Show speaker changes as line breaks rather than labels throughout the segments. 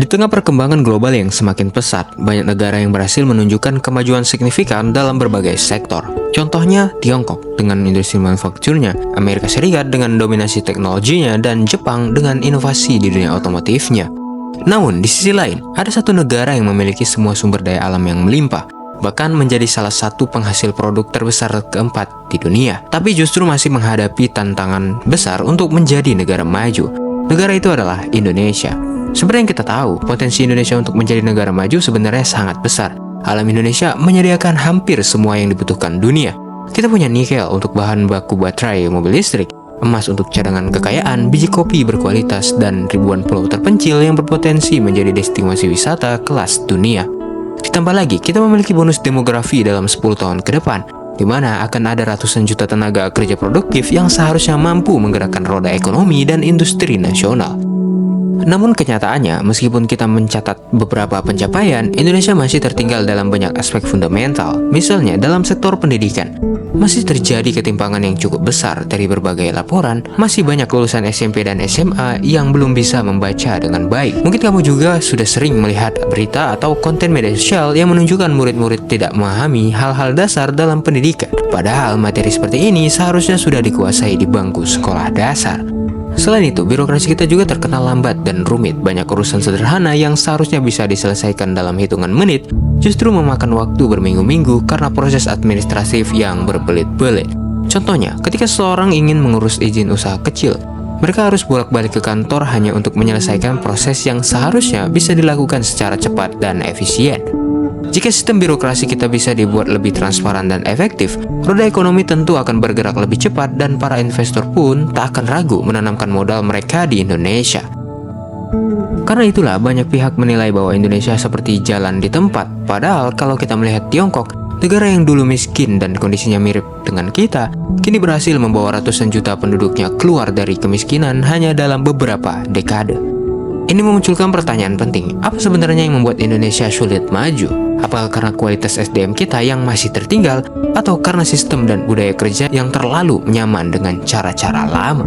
Di tengah perkembangan global yang semakin pesat, banyak negara yang berhasil menunjukkan kemajuan signifikan dalam berbagai sektor. Contohnya Tiongkok dengan industri manufakturnya, Amerika Serikat dengan dominasi teknologinya, dan Jepang dengan inovasi di dunia otomotifnya. Namun, di sisi lain, ada satu negara yang memiliki semua sumber daya alam yang melimpah, bahkan menjadi salah satu penghasil produk terbesar keempat di dunia, tapi justru masih menghadapi tantangan besar untuk menjadi negara maju. Negara itu adalah Indonesia. Seperti yang kita tahu, potensi Indonesia untuk menjadi negara maju sebenarnya sangat besar. Alam Indonesia menyediakan hampir semua yang dibutuhkan dunia. Kita punya nikel untuk bahan baku baterai mobil listrik, emas untuk cadangan kekayaan, biji kopi berkualitas, dan ribuan pulau terpencil yang berpotensi menjadi destinasi wisata kelas dunia. Ditambah lagi, kita memiliki bonus demografi dalam 10 tahun ke depan, di mana akan ada ratusan juta tenaga kerja produktif yang seharusnya mampu menggerakkan roda ekonomi dan industri nasional. Namun kenyataannya, meskipun kita mencatat beberapa pencapaian, Indonesia masih tertinggal dalam banyak aspek fundamental. Misalnya, dalam sektor pendidikan, masih terjadi ketimpangan yang cukup besar. Dari berbagai laporan, masih banyak lulusan SMP dan SMA yang belum bisa membaca dengan baik. Mungkin kamu juga sudah sering melihat berita atau konten media sosial yang menunjukkan murid-murid tidak memahami hal-hal dasar dalam pendidikan. Padahal materi seperti ini seharusnya sudah dikuasai di bangku sekolah dasar. Selain itu, birokrasi kita juga terkenal lambat dan rumit. Banyak urusan sederhana yang seharusnya bisa diselesaikan dalam hitungan menit, justru memakan waktu berminggu-minggu karena proses administratif yang berbelit-belit. Contohnya, ketika seseorang ingin mengurus izin usaha kecil, mereka harus bolak-balik ke kantor hanya untuk menyelesaikan proses yang seharusnya bisa dilakukan secara cepat dan efisien. Jika sistem birokrasi kita bisa dibuat lebih transparan dan efektif, roda ekonomi tentu akan bergerak lebih cepat dan para investor pun tak akan ragu menanamkan modal mereka di Indonesia. Karena itulah banyak pihak menilai bahwa Indonesia seperti jalan di tempat. Padahal kalau kita melihat Tiongkok, negara yang dulu miskin dan kondisinya mirip dengan kita, kini berhasil membawa ratusan juta penduduknya keluar dari kemiskinan hanya dalam beberapa dekade. Ini memunculkan pertanyaan penting, apa sebenarnya yang membuat Indonesia sulit maju? Apakah karena kualitas SDM kita yang masih tertinggal, atau karena sistem dan budaya kerja yang terlalu nyaman dengan cara-cara lama?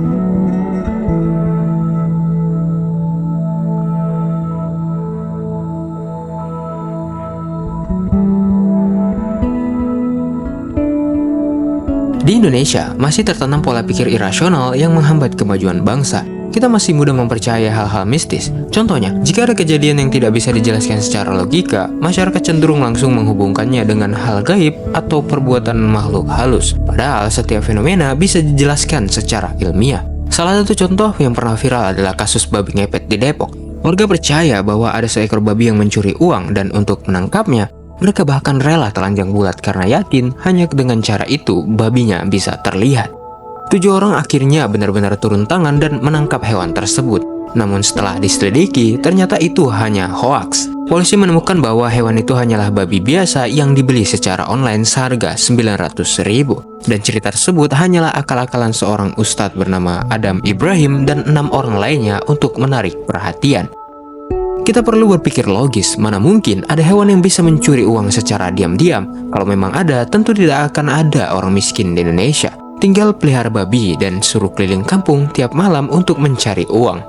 Di Indonesia, masih tertanam pola pikir irasional yang menghambat kemajuan bangsa. Kita masih mudah mempercayai hal-hal mistis. Contohnya, jika ada kejadian yang tidak bisa dijelaskan secara logika, masyarakat cenderung langsung menghubungkannya dengan hal gaib atau perbuatan makhluk halus. Padahal setiap fenomena bisa dijelaskan secara ilmiah. Salah satu contoh yang pernah viral adalah kasus babi ngepet di Depok. Warga percaya bahwa ada seekor babi yang mencuri uang, dan untuk menangkapnya, mereka bahkan rela telanjang bulat karena yakin hanya dengan cara itu babinya bisa terlihat. 7 orang akhirnya benar-benar turun tangan dan menangkap hewan tersebut. Namun setelah diselidiki, ternyata itu hanya hoaks. Polisi menemukan bahwa hewan itu hanyalah babi biasa yang dibeli secara online seharga 900.000. Dan cerita tersebut hanyalah akal-akalan seorang ustadz bernama Adam Ibrahim dan 6 orang lainnya untuk menarik perhatian. Kita perlu berpikir logis, mana mungkin ada hewan yang bisa mencuri uang secara diam-diam? Kalau memang ada, tentu tidak akan ada orang miskin di Indonesia. Tinggal pelihara babi dan suruh keliling kampung tiap malam untuk mencari uang.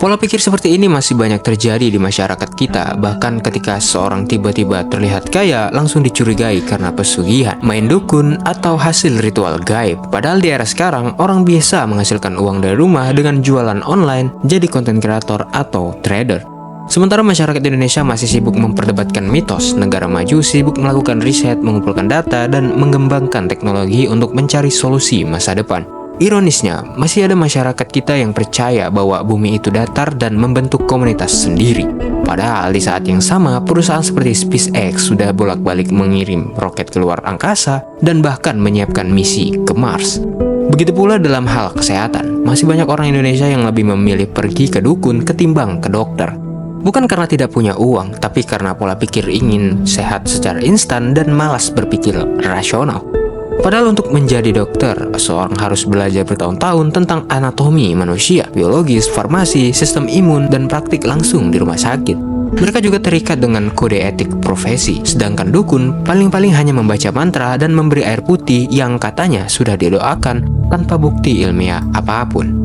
Pola pikir seperti ini masih banyak terjadi di masyarakat kita. Bahkan ketika seorang tiba-tiba terlihat kaya, langsung dicurigai karena pesugihan, main dukun, atau hasil ritual gaib. Padahal di era sekarang, orang biasa menghasilkan uang dari rumah dengan jualan online, jadi konten kreator atau trader. Sementara masyarakat Indonesia masih sibuk memperdebatkan mitos, negara maju sibuk melakukan riset, mengumpulkan data, dan mengembangkan teknologi untuk mencari solusi masa depan. Ironisnya, masih ada masyarakat kita yang percaya bahwa bumi itu datar dan membentuk komunitas sendiri. Padahal di saat yang sama, perusahaan seperti SpaceX sudah bolak-balik mengirim roket ke luar angkasa dan bahkan menyiapkan misi ke Mars. Begitu pula dalam hal kesehatan, masih banyak orang Indonesia yang lebih memilih pergi ke dukun ketimbang ke dokter. Bukan karena tidak punya uang, tapi karena pola pikir ingin sehat secara instan dan malas berpikir rasional. Padahal untuk menjadi dokter, seorang harus belajar bertahun-tahun tentang anatomi manusia, biologis, farmasi, sistem imun, dan praktik langsung di rumah sakit. Mereka juga terikat dengan kode etik profesi, sedangkan dukun paling-paling hanya membaca mantra dan memberi air putih yang katanya sudah didoakan tanpa bukti ilmiah apapun.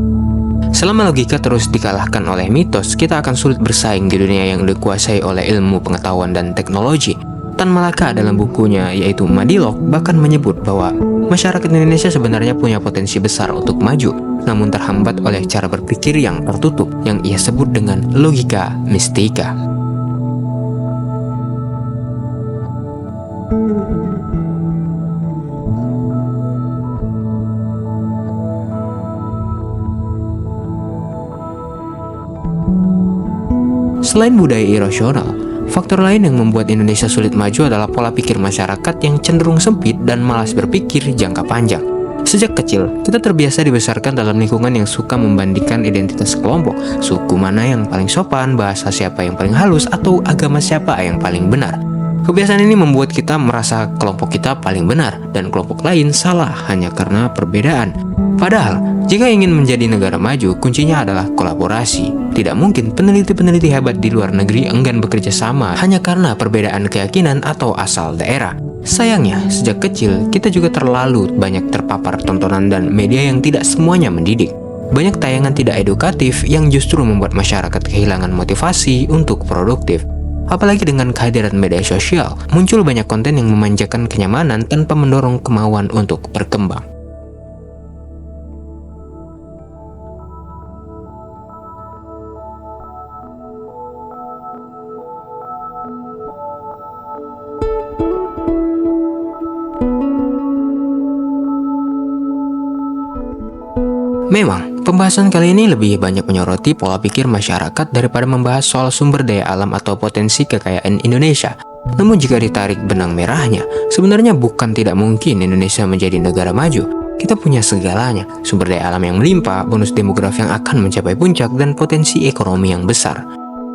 Selama logika terus dikalahkan oleh mitos, kita akan sulit bersaing di dunia yang dikuasai oleh ilmu pengetahuan dan teknologi. Tan Malaka dalam bukunya yaitu Madilog bahkan menyebut bahwa masyarakat Indonesia sebenarnya punya potensi besar untuk maju, namun terhambat oleh cara berpikir yang tertutup yang ia sebut dengan logika mistika. Selain budaya irasional, faktor lain yang membuat Indonesia sulit maju adalah pola pikir masyarakat yang cenderung sempit dan malas berpikir jangka panjang. Sejak kecil, kita terbiasa dibesarkan dalam lingkungan yang suka membandingkan identitas kelompok, suku mana yang paling sopan, bahasa siapa yang paling halus, atau agama siapa yang paling benar. Kebiasaan ini membuat kita merasa kelompok kita paling benar dan kelompok lain salah hanya karena perbedaan. Padahal, jika ingin menjadi negara maju, kuncinya adalah kolaborasi. Tidak mungkin peneliti-peneliti hebat di luar negeri enggan bekerja sama hanya karena perbedaan keyakinan atau asal daerah. Sayangnya, sejak kecil, kita juga terlalu banyak terpapar tontonan dan media yang tidak semuanya mendidik. Banyak tayangan tidak edukatif yang justru membuat masyarakat kehilangan motivasi untuk produktif. Apalagi dengan kehadiran media sosial, muncul banyak konten yang memanjakan kenyamanan tanpa mendorong kemauan untuk berkembang. Memang, pembahasan kali ini lebih banyak menyoroti pola pikir masyarakat daripada membahas soal sumber daya alam atau potensi kekayaan Indonesia. Namun jika ditarik benang merahnya, sebenarnya bukan tidak mungkin Indonesia menjadi negara maju. Kita punya segalanya, sumber daya alam yang melimpah, bonus demografi yang akan mencapai puncak, dan potensi ekonomi yang besar.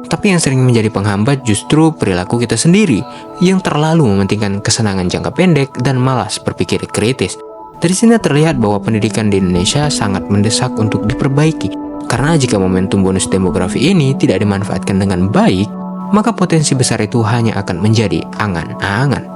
Tapi yang sering menjadi penghambat justru perilaku kita sendiri, yang terlalu mementingkan kesenangan jangka pendek dan malas berpikir kritis. Dari sini terlihat bahwa pendidikan di Indonesia sangat mendesak untuk diperbaiki. Karena jika momentum bonus demografi ini tidak dimanfaatkan dengan baik, maka potensi besar itu hanya akan menjadi angan-angan.